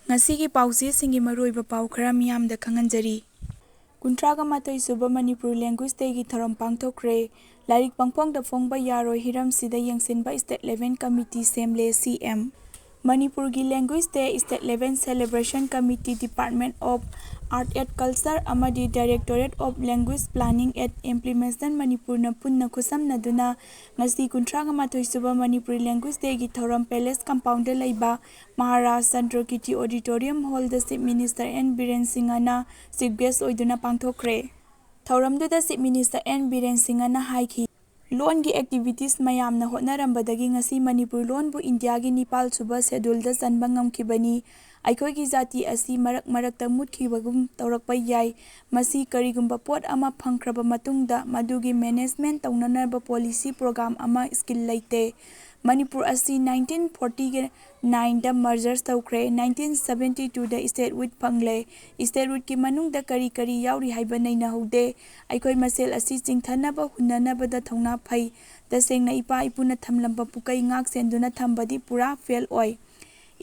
ꯉꯁꯤꯒꯤ ꯄꯥꯎꯆꯦꯁꯤꯡꯒꯤ ꯃꯔꯨꯑꯣꯏꯕ ꯄꯥꯎ ꯈꯔ ꯃꯤꯌꯥꯝꯗ ꯈꯪꯍꯟꯖꯔꯤ꯫ 21 ꯁꯨꯕ ꯃꯅꯤꯄꯨꯔ ꯂꯦꯡꯒ꯭ꯋꯦꯖ ꯗꯦꯒꯤ ꯊꯧꯔꯝ ꯄꯥꯡꯊꯣꯛꯈ꯭ꯔꯦ꯫ ꯂꯥꯏꯔꯤꯛ ꯄꯪꯐꯣꯡꯗ ꯐꯣꯡꯕ ꯌꯥꯔꯣꯏ ꯍꯤꯔꯝꯁꯤꯗ ꯌꯦꯡꯁꯤꯟꯕ ꯁ꯭ꯇꯦꯠ ꯂꯦꯚꯦꯜ ꯀꯃꯤꯇꯤ ꯁꯦꯝꯂꯦ ꯁꯤ.ꯑꯦꯝ. ꯃꯅꯤꯄꯨꯔꯒꯤ language day state level celebration committee, department of art and culture ꯑꯃꯗꯤ directorate of language planning and implementation ꯃꯅꯤꯄꯨꯔꯅ ꯄꯨꯟꯅ ꯈꯨꯠꯁꯝꯅꯗꯨꯅ ꯉꯁꯤ 21 ꯁꯨꯕ ꯃꯅꯤꯄꯨꯔꯤ ꯂꯦꯡꯒ꯭ꯋꯦꯖ ꯗꯦꯒꯤ ꯊꯧꯔꯝ ꯄꯦꯂꯦꯁ ꯀꯝꯄꯥꯎꯟꯗ ꯂꯩꯕ ꯃꯍꯥꯔꯥꯖ ꯆꯟꯗ꯭ꯔꯀꯤꯔꯇꯤ ꯑꯣꯗꯤꯇꯣꯔꯤꯌꯝ ꯍꯣꯜꯗ ꯆꯤꯐ ꯃꯤꯅꯤꯁꯇꯔ ꯑꯦꯟ ꯕꯤꯔꯦꯟ ꯁꯤꯡꯍꯅ ꯆꯤꯐ ꯒꯦꯁꯠ ꯑꯣꯏꯗꯨꯅ ꯄꯥꯡꯊꯣꯛꯈ꯭ꯔꯦ꯫ ꯊꯧꯔꯝꯗꯨꯗ ꯆꯤꯐ ꯃꯤꯅꯤꯁꯇꯔ ꯑꯦꯟ ꯕꯤꯔꯦꯟ ꯁꯤꯡꯍꯅ ꯍꯥꯏꯈꯤ ꯂꯣꯟꯒꯤ ꯑꯦꯛꯇꯤꯚꯤꯇꯤꯁ ꯃꯌꯥꯝꯅ ꯍꯣꯠꯅꯔꯝꯕꯗꯒꯤ ꯉꯁꯤ ꯃꯅꯤꯄꯨꯔꯤ ꯂꯣꯟꯕꯨ ꯏꯟꯗꯤꯌꯥꯒꯤ 9 ꯁꯨꯕ ꯁꯦꯗꯨꯜꯗ ꯆꯟꯕ ꯉꯝꯈꯤꯕꯅꯤ꯫ ꯑꯩꯈꯣꯏꯒꯤ ꯖꯥꯇꯤ ꯑꯁꯤ ꯃꯔꯛ ꯃꯔꯛꯇ ꯃꯨꯠꯈꯤꯕꯒꯨꯝ ꯇꯧꯔꯛꯄ ꯌꯥꯏ꯫ ꯃꯁꯤ ꯀꯔꯤꯒꯨꯝꯕ ꯄꯣꯠ ꯑꯃ ꯐꯪꯈ꯭ꯔꯕ ꯃꯇꯨꯡꯗ ꯃꯗꯨꯒꯤ ꯃꯦꯅꯦꯖꯃꯦꯟꯠ ꯇꯧꯅꯅꯕ ꯄꯣꯂꯤꯁꯤ ꯄ꯭ꯔꯣꯒ꯭ꯔꯥꯝ ꯑꯃ ꯁ꯭ꯀꯤꯜ ꯂꯩꯇꯦ꯫ ꯃꯅꯤꯄꯨꯔ ꯑꯁꯤ 1949ꯗ ꯃꯔꯖꯔ ꯇꯧꯈ꯭ꯔꯦ꯫ 1972ꯗ ꯁ꯭ꯇꯦꯠꯍꯨꯗ ꯐꯪꯂꯦ꯫ ꯁ꯭ꯇꯦꯠꯍꯨꯗꯀꯤ ꯃꯅꯨꯡꯗ ꯀꯔꯤ ꯀꯔꯤ ꯌꯥꯎꯔꯤ ꯍꯥꯏꯕ ꯅꯩꯅꯍꯧꯗꯦ꯫ ꯑꯩꯈꯣꯏ ꯃꯁꯦꯜ ꯑꯁꯤ ꯆꯤꯡꯊꯅꯕ ꯍꯨꯟꯅꯅꯕꯗ ꯊꯧꯅꯥ ꯐꯩ꯫ ꯇꯁꯦꯡꯅ ꯏꯄꯥ-ꯏꯄꯨꯅ ꯊꯝꯂꯝꯕ ꯄꯨꯀꯩ ꯉꯥꯛ-ꯁꯦꯟꯗꯨꯅ ꯊꯝꯕꯗꯤ ꯄꯨꯔꯥ ꯐꯦꯜ ꯑꯣꯏ꯫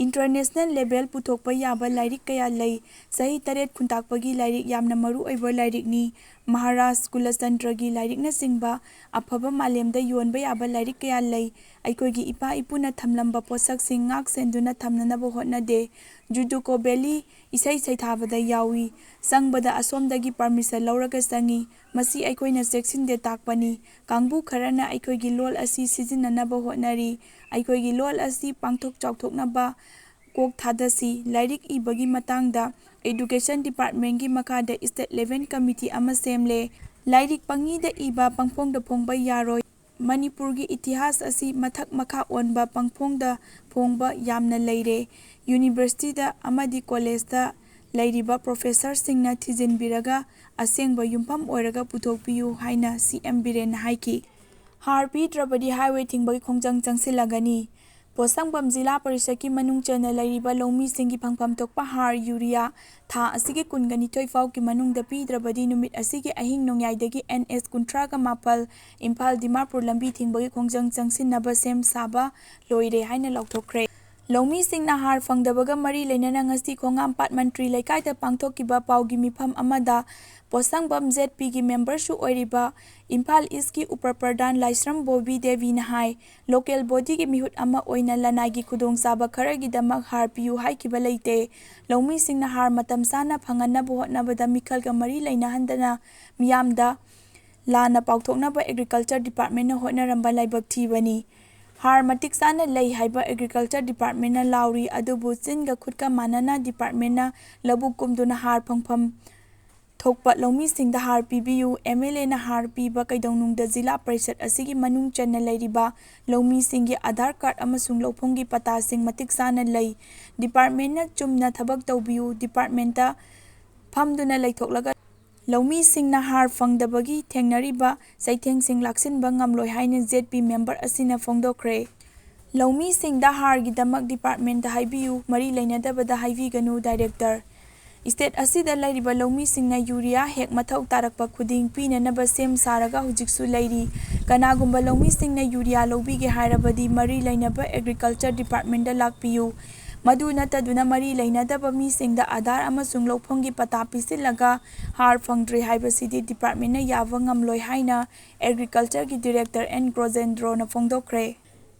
ꯏꯟꯇꯔꯅꯦꯁꯅꯦꯜ ꯂꯦꯚꯦꯜ ꯄꯨꯊꯣꯛꯄ ꯌꯥꯕ ꯂꯥꯏꯔꯤꯛ ꯀꯌꯥ ꯂꯩ꯫ ꯆꯍꯤ 8 ꯈꯨꯟꯇꯥꯛꯄꯒꯤ ꯂꯥꯏꯔꯤꯛ ꯌꯥꯝꯅ ꯃꯔꯨ ꯑꯣꯏꯕ ꯂꯥꯏꯔꯤꯛꯅꯤ꯫ ꯃꯍꯥꯔꯥꯖ ꯀꯨꯂꯆꯟꯗ꯭ꯔꯒꯤ ꯂꯥꯏꯔꯤꯛꯅꯆꯤꯡꯕ ꯑꯐꯕ ꯃꯥꯂꯦꯝꯗ ꯌꯣꯟꯕ ꯌꯥꯕ ꯂꯥꯏꯔꯤꯛ ꯀꯌꯥ ꯂꯩ꯫ ꯑꯩꯈꯣꯏꯒꯤ ꯏꯄꯥ-ꯏꯄꯨꯅ ꯊꯝꯂꯝꯕ ꯄꯣꯠꯁꯛꯁꯤꯡ ꯉꯥꯛ-ꯁꯦꯟꯗꯨꯅ ꯊꯝꯅꯅꯕ ꯍꯣꯠꯅꯗꯦ꯫ ꯖꯨꯗꯣꯀꯣ ꯕꯦꯂꯤ ꯏꯁꯩ ꯁꯩꯊꯥꯕꯗ ꯌꯥꯎꯏ꯫ ꯆꯪꯕꯗ ꯑꯁꯣꯝꯗꯒꯤ ꯄꯔꯃꯤꯁꯟ ꯂꯧꯔꯒ ꯆꯪꯏ꯫ ꯃꯁꯤ ꯑꯩꯈꯣꯏꯅ ꯆꯦꯛꯁꯤꯟꯗꯦ ꯇꯥꯛꯄꯅꯤ꯫ ꯀꯥꯡꯕꯨ ꯈꯔꯅ ꯑꯩꯈꯣꯏꯒꯤ ꯂꯣꯜ ꯑꯁꯤ ꯁꯤꯖꯤꯟꯅꯅꯕ ꯍꯣꯠꯅꯔꯤ꯫ ꯑꯩꯈꯣꯏꯒꯤ ꯂꯣꯜ ꯑꯁꯤ ꯄꯥꯛꯊꯣꯛ ꯆꯥꯎꯊꯣꯛꯅꯕ ꯀꯣꯛ ꯊꯥꯗꯁꯤ꯫ ꯂꯥꯏꯔꯤꯛ ꯏꯕꯒꯤ ꯃꯇꯥꯡꯗ ꯑꯦꯗꯨꯀꯦꯁꯟ ꯗꯤꯄꯥꯔꯠꯃꯦꯟꯠꯀꯤ ꯃꯈꯥꯗ ꯁ꯭ꯇꯦꯠ ꯂꯦꯚꯦꯜ ꯀꯃꯤꯇꯤ ꯑꯃ ꯁꯦꯝꯂꯦ꯫ ꯂꯥꯏꯔꯤꯛ ꯄꯪꯏꯗ ꯏꯕ, ꯄꯪꯐꯣꯡꯗ ꯐꯣꯡꯕ ꯌꯥꯔꯣꯏ꯫ ꯃꯅꯤꯄꯨꯔꯒꯤ ꯏꯇꯤꯍꯥꯁ ꯑꯁꯤ ꯃꯊꯛ ꯃꯈꯥ ꯑꯣꯟꯕ, ꯄꯪꯐꯣꯡꯗ ꯐꯣꯡꯕ ꯌꯥꯝꯅ ꯂꯩꯔꯦ꯫ ꯌꯨꯅꯤꯚꯔꯁꯤꯇꯤꯗ ꯑꯃꯗꯤ ꯀꯣꯂꯦꯖꯗ ꯂꯩꯔꯤꯕ ꯄ꯭ꯔꯣꯐꯦꯁꯔꯁꯤꯡꯅ ꯊꯤꯖꯤꯟꯕꯤꯔꯒ ꯑꯁꯦꯡꯕ ꯌꯨꯝꯐꯝ ꯑꯣꯏꯔꯒ ꯄꯨꯊꯣꯛꯄꯤꯌꯨ ꯍꯥꯏꯅ ꯁꯤ.ꯑꯦꯝ. ꯕꯤꯔꯦꯟꯅ ꯍꯥꯏꯈꯤ꯫ ꯍꯥꯔ ꯄꯤꯗ꯭ꯔꯕꯗꯤ ꯍꯥꯏꯋꯦ ꯊꯤꯡꯕꯒꯤ ꯈꯣꯡꯖꯪ ꯆꯪꯁꯤꯜꯂꯒꯅꯤ꯫ ꯄꯣꯠꯁꯪꯐꯝ ꯖꯤꯂꯥ ꯄꯔꯤꯁꯗꯀꯤ ꯃꯅꯨꯡ ꯆꯟꯅ ꯂꯩꯔꯤꯕ ꯂꯧꯃꯤꯁꯤꯡꯒꯤ ꯐꯪꯐꯝ ꯊꯣꯛꯄ ꯍꯥꯔ, ꯌꯨꯔꯤꯌꯥ ꯊꯥ ꯑꯁꯤꯒꯤ 22 ꯐꯥꯎꯒꯤ ꯃꯅꯨꯡꯗ ꯄꯤꯗ꯭ꯔꯕꯗꯤ ꯅꯨꯃꯤꯠ ꯑꯁꯤꯒꯤ ꯑꯍꯤꯡ ꯅꯣꯡꯌꯥꯏꯗꯒꯤ NH 37 ꯏꯝꯐꯥꯜ ꯗꯤꯃꯥꯄꯨꯔ ꯂꯝꯕꯤ ꯊꯤꯡꯕꯒꯤ ꯈꯣꯡꯖꯪ ꯆꯪꯁꯤꯟꯅꯕ ꯁꯦꯝ ꯁꯥꯕ ꯂꯣꯏꯔꯦ ꯍꯥꯏꯅ ꯂꯥꯎꯊꯣꯛꯈ꯭ꯔꯦ꯫ ꯂꯧꯃꯤꯁꯤꯡꯅ ꯍꯥꯔ ꯐꯪꯗꯕꯒ ꯃꯔꯤ ꯂꯩꯅꯅ ꯉꯁꯤ ꯈꯣꯡꯍꯥꯝꯄꯥꯠ ꯃꯟꯇ꯭ꯔꯤ ꯂꯩꯀꯥꯏꯗ ꯄꯥꯡꯊꯣꯛꯈꯤꯕ ꯄꯥꯎꯒꯤ ꯃꯤꯐꯝ ꯑꯃꯗ ꯄꯣꯠꯁꯪꯐꯝ ꯖꯦꯗ.ꯄꯤ.ꯒꯤ ꯃꯦꯝꯕꯔꯁꯨ ꯑꯣꯏꯔꯤꯕ ꯏꯝꯐꯥꯜ ꯏꯁꯀꯤ ꯎꯄ-ꯄ꯭ꯔꯙꯥꯟ ꯂꯥꯏꯁ꯭ꯔꯝ ꯕꯣꯕꯤ ꯗꯦꯕꯤꯅ ꯍꯥꯏ ꯂꯣꯀꯦꯜ ꯕꯣꯗꯤꯒꯤ ꯃꯤꯍꯨꯠ ꯑꯃ ꯑꯣꯏꯅ ꯂꯅꯥꯏꯒꯤ ꯈꯨꯗꯣꯡꯆꯥꯕ ꯈꯔꯒꯤꯗꯃꯛ ꯍꯥꯔ ꯄꯤꯌꯨ ꯍꯥꯏꯈꯤꯕ ꯂꯩꯇꯦ꯫ ꯂꯧꯃꯤꯁꯤꯡꯅ ꯍꯥꯔ ꯃꯇꯝ ꯆꯥꯅ ꯐꯪꯍꯟꯅꯕ ꯍꯣꯠꯅꯕꯗ ꯃꯤꯈꯜꯒ ꯃꯔꯤ ꯂꯩꯅꯍꯟꯗꯅ ꯃꯤꯌꯥꯝꯗ ꯂꯥꯟꯅ ꯄꯥꯎꯊꯣꯛꯅꯕ ꯑꯦꯒ꯭ꯔꯤꯀꯜꯆꯔ ꯗꯤꯄꯥꯔꯠꯃꯦꯟꯠꯅ ꯍꯣꯠꯅꯔꯝꯕ ꯂꯥꯏꯕꯛ ꯊꯤꯕꯅꯤ꯫ ꯍꯥꯔ ꯃꯇꯤꯛ ꯆꯥꯅ ꯂꯩ ꯍꯥꯏꯕ ꯑꯦꯒ꯭ꯔꯤꯀꯜꯆꯔ ꯗꯤꯄꯥꯔꯠꯃꯦꯟꯠꯅ ꯂꯥꯎꯔꯤ꯫ ꯑꯗꯨꯕꯨ ꯆꯤꯟꯒ ꯈꯨꯠꯀ ꯃꯥꯟꯅꯅ ꯗꯤꯄꯥꯔꯠꯃꯦꯟꯠꯅ ꯂꯧꯕꯨꯛ ꯀꯨꯝꯗꯨꯅ ꯍꯥꯔ ꯐꯪꯐꯝ ꯊꯣꯛꯄ ꯂꯧꯃꯤꯁꯤꯡꯗ ꯍꯥꯔ ꯄꯤꯕꯤꯌꯨ꯫ MLAꯅ ꯍꯥꯔ ꯄꯤꯕ ꯀꯩꯗꯧꯅꯨꯡꯗ ꯖꯤꯂꯥ ꯄꯔꯤꯁꯗ ꯑꯁꯤꯒꯤ ꯃꯅꯨꯡ ꯆꯟꯅ ꯂꯩꯔꯤꯕ ꯂꯧꯃꯤꯁꯤꯡꯒꯤ ꯑꯥꯙꯥꯔ ꯀꯥꯔꯗ ꯑꯃꯁꯨꯡ ꯂꯧꯐꯝꯒꯤ ꯄꯠꯇꯥꯁꯤꯡ ꯃꯇꯤꯛ ꯆꯥꯅ ꯂꯩ꯫ ꯗꯤꯄꯥꯔꯠꯃꯦꯟꯠꯅ ꯆꯨꯝꯅ ꯊꯕꯛ ꯇꯧꯕꯤꯌꯨ꯫ ꯗꯤꯄꯥꯔꯠꯃꯦꯟꯠꯇ ꯐꯝꯗꯨꯅ ꯂꯩꯊꯣꯛꯂꯒ ꯂꯧꯃꯤꯁꯤꯡꯅ ꯍꯥꯔ ꯐꯪꯗꯕꯒꯤ ꯊꯦꯡꯅꯔꯤꯕ ꯆꯩꯊꯦꯡꯁꯤꯡ ꯂꯥꯛꯁꯤꯟꯕ ꯉꯝꯂꯣꯏ ꯍꯥꯏꯅ ꯖꯦꯗ.ꯄꯤ. ꯃꯦꯝꯕꯔ ꯑꯁꯤꯅ ꯐꯣꯡꯗꯣꯛꯈ꯭ꯔꯦ꯫ ꯂꯧꯃꯤꯁꯤꯡꯗ ꯍꯥꯔꯒꯤꯗꯃꯛ ꯗꯤꯄꯥꯔꯠꯃꯦꯟꯠꯇ ꯍꯥꯏꯕꯤꯌꯨ, ꯃꯔꯤ ꯂꯩꯅꯗꯕꯗ ꯍꯥꯏꯕꯤꯒꯅꯨ꯫ ꯗꯥꯏꯔꯦꯛꯇꯔ, ꯁ꯭ꯇꯦꯠ ꯑꯁꯤꯗ ꯂꯩꯔꯤꯕ ꯂꯧꯃꯤꯁꯤꯡꯅ ꯌꯨꯔꯤꯌꯥ ꯍꯦꯛ ꯃꯊꯧ ꯇꯥꯔꯛꯄ ꯈꯨꯗꯤꯡ ꯄꯤꯅꯅꯕ ꯁꯦꯝ ꯁꯥꯔꯒ ꯍꯧꯖꯤꯛꯁꯨ ꯂꯩꯔꯤ꯫ ꯀꯅꯥꯒꯨꯝꯕ ꯂꯧꯃꯤꯁꯤꯡꯅ ꯌꯨꯔꯤꯌꯥ ꯂꯧꯕꯤꯒꯦ ꯍꯥꯏꯔꯕꯗꯤ ꯃꯔꯤ ꯂꯩꯅꯕ ꯑꯦꯒ꯭ꯔꯤꯀꯜꯆꯔ ꯗꯤꯄꯥꯔꯠꯃꯦꯟꯠꯗ ꯂꯥꯛꯄꯤꯌꯨ꯫ ꯃꯗꯨ ꯅꯠꯇꯗꯨꯅ ꯃꯔꯤ ꯂꯩꯅꯗꯕ ꯃꯤꯁꯤꯡꯗ ꯑꯥꯙꯥꯔ ꯑꯃꯁꯨꯡ ꯂꯧꯐꯝꯒꯤ ꯄꯠꯇꯥ ꯄꯤꯁꯤꯜꯂꯒ ꯍꯥꯔ ꯐꯪꯗ꯭ꯔꯦ ꯍꯥꯏꯕꯁꯤꯗꯤ ꯗꯤꯄꯥꯔꯠꯃꯦꯟꯠꯅ ꯌꯥꯕ ꯉꯝꯂꯣꯏ ꯍꯥꯏꯅ ꯑꯦꯒ꯭ꯔꯤꯀꯜꯆꯔꯒꯤ ꯗꯤꯔꯦꯛꯇꯔ ꯑꯦꯟ. ꯒ꯭ꯔꯣꯖꯦꯟꯗ꯭ꯔꯣꯅ ꯐꯣꯡꯗꯣꯛꯈ꯭ꯔꯦ꯫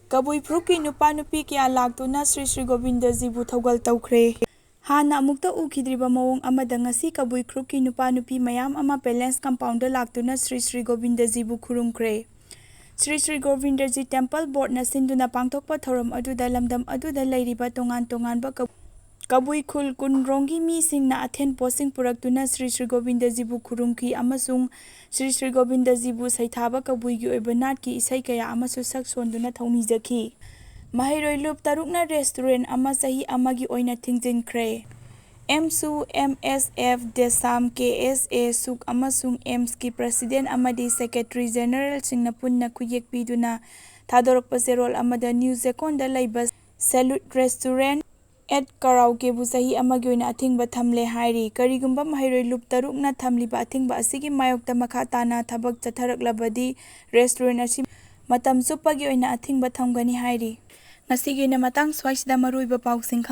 ꯀꯕꯨꯏ ꯐꯨꯔꯨꯞꯀꯤ ꯅꯨꯄꯥ-ꯅꯨꯄꯤ ꯀꯌꯥ ꯂꯥꯛꯇꯨꯅ ꯁ꯭ꯔꯤ ꯁ꯭ꯔꯤ ꯒꯣꯕꯤꯟꯗꯖꯤꯕꯨ ꯊꯧꯒꯜ ꯇꯧꯈ꯭ꯔꯦ꯫ ꯍꯥꯟꯅ ꯑꯃꯨꯛꯇ ꯎꯈꯤꯗ꯭ꯔꯤꯕ ꯃꯑꯣꯡ ꯑꯃꯗ ꯉꯁꯤ ꯀꯕꯨꯏ ꯐꯨꯔꯨꯞꯀꯤ ꯅꯨꯄꯥ-ꯅꯨꯄꯤ ꯃꯌꯥꯝ ꯑꯃ ꯄꯦꯂꯦꯁ ꯀꯝꯄꯥꯎꯟꯗ ꯂꯥꯛꯇꯨꯅ ꯁ꯭ꯔꯤ ꯁ꯭ꯔꯤ ꯒꯣꯕꯤꯟꯗꯖꯤꯕꯨ ꯈꯨꯔꯨꯝꯈ꯭ꯔꯦ꯫ ꯁ꯭ꯔꯤ ꯁ꯭ꯔꯤ ꯒꯣꯕꯤꯟꯗꯖꯤ ꯇꯦꯝꯄꯜ ꯕꯣꯔꯗꯅ ꯁꯤꯟꯗꯨꯅ ꯄꯥꯡꯊꯣꯛꯄ ꯊꯧꯔꯝ ꯑꯗꯨꯗ ꯂꯝꯗꯝ ꯑꯗꯨꯗ ꯂꯩꯔꯤꯕ ꯇꯣꯉꯥꯟ ꯇꯣꯉꯥꯟꯕ ꯀꯕꯨꯏ ꯈꯨꯜ ꯀꯨꯟꯔꯣꯝꯒꯤ ꯃꯤꯁꯤꯡꯅ ꯑꯊꯦꯟꯄꯣꯠꯁꯤꯡ ꯄꯨꯔꯛꯇꯨꯅ ꯁ꯭ꯔꯤ ꯁ꯭ꯔꯤ ꯒꯣꯕꯤꯟꯗꯖꯤꯕꯨ ꯈꯨꯔꯨꯝꯈꯤ ꯑꯃꯁꯨꯡ ꯁ꯭ꯔꯤ ꯁ꯭ꯔꯤ ꯒꯣꯕꯤꯟꯗꯖꯤꯕꯨ ꯁꯩꯊꯥꯕ ꯀꯕꯨꯏꯒꯤ ꯑꯣꯏꯕ ꯅꯥꯠꯀꯤ ꯏꯁꯩ ꯀꯌꯥ ꯑꯃꯁꯨ ꯁꯛ ꯁꯣꯟꯗꯨꯅ ꯊꯧꯅꯤꯖꯈꯤ꯫ ꯃꯍꯩꯔꯣꯏ ꯂꯨꯞ 3ꯅ ꯔꯦꯁꯇꯨꯔꯦꯟꯠ ꯑꯃ ꯆꯍꯤ ꯑꯃꯒꯤ ꯑꯣꯏꯅ ꯊꯤꯡꯖꯤꯟꯈ꯭ꯔꯦ꯫ ꯑꯦꯝꯁꯨ, MSF, ꯗꯦꯁꯥꯝ, KSA, ꯁꯨꯛ ꯑꯃꯁꯨꯡ ꯑꯦꯝꯁꯀꯤ ꯄ꯭ꯔꯁꯤꯗꯦꯟꯠ ꯑꯃꯗꯤ ꯁꯦꯀ꯭ꯔꯦꯇꯔꯤ ꯖꯦꯅꯔꯦꯜꯁꯤꯡꯅ ꯄꯨꯟꯅ ꯈꯨꯠꯌꯦꯛ ꯄꯤꯗꯨꯅ ꯊꯥꯗꯣꯔꯛꯄ ꯆꯦꯔꯣꯜ ꯑꯃꯗ ꯅ꯭ꯌꯨ ꯆꯦꯀꯣꯟꯗ ꯂꯩꯕ ꯁꯦꯂꯨꯠ ꯔꯦꯁꯇꯨꯔꯦꯟꯠ ꯑꯦꯟꯗ ꯀꯔꯥꯎꯀꯦꯕꯨ ꯆꯍꯤ ꯑꯃꯒꯤ ꯑꯣꯏꯅ ꯑꯊꯤꯡꯕ ꯊꯝꯂꯦ ꯍꯥꯏꯔꯤ꯫ ꯀꯔꯤꯒꯨꯝꯕ ꯃꯍꯩꯔꯣꯏ ꯂꯨꯞ 3ꯅ ꯊꯝꯂꯤꯕ ꯑꯊꯤꯡꯕ ꯑꯁꯤꯒꯤ ꯃꯥꯌꯣꯛꯇ ꯃꯈꯥ ꯇꯥꯅ ꯊꯕꯛ ꯆꯠꯊꯔꯛꯂꯕꯗꯤ ꯔꯦꯁꯇꯨꯔꯦꯟꯠ ꯑꯁꯤ ꯃꯇꯝ ꯆꯨꯞꯄꯒꯤ ꯑꯣꯏꯅ ꯑꯊꯤꯡꯕ ꯊꯝꯒꯅꯤ ꯍꯥꯏꯔꯤ꯫ ꯉꯁꯤꯒꯤ ꯑꯣꯏꯅ ꯃꯇꯥꯡ ꯁ꯭ꯋꯥꯏꯁꯤꯗ ꯃꯔꯨꯑꯣꯏꯕ ꯄꯥꯎꯁꯤꯡ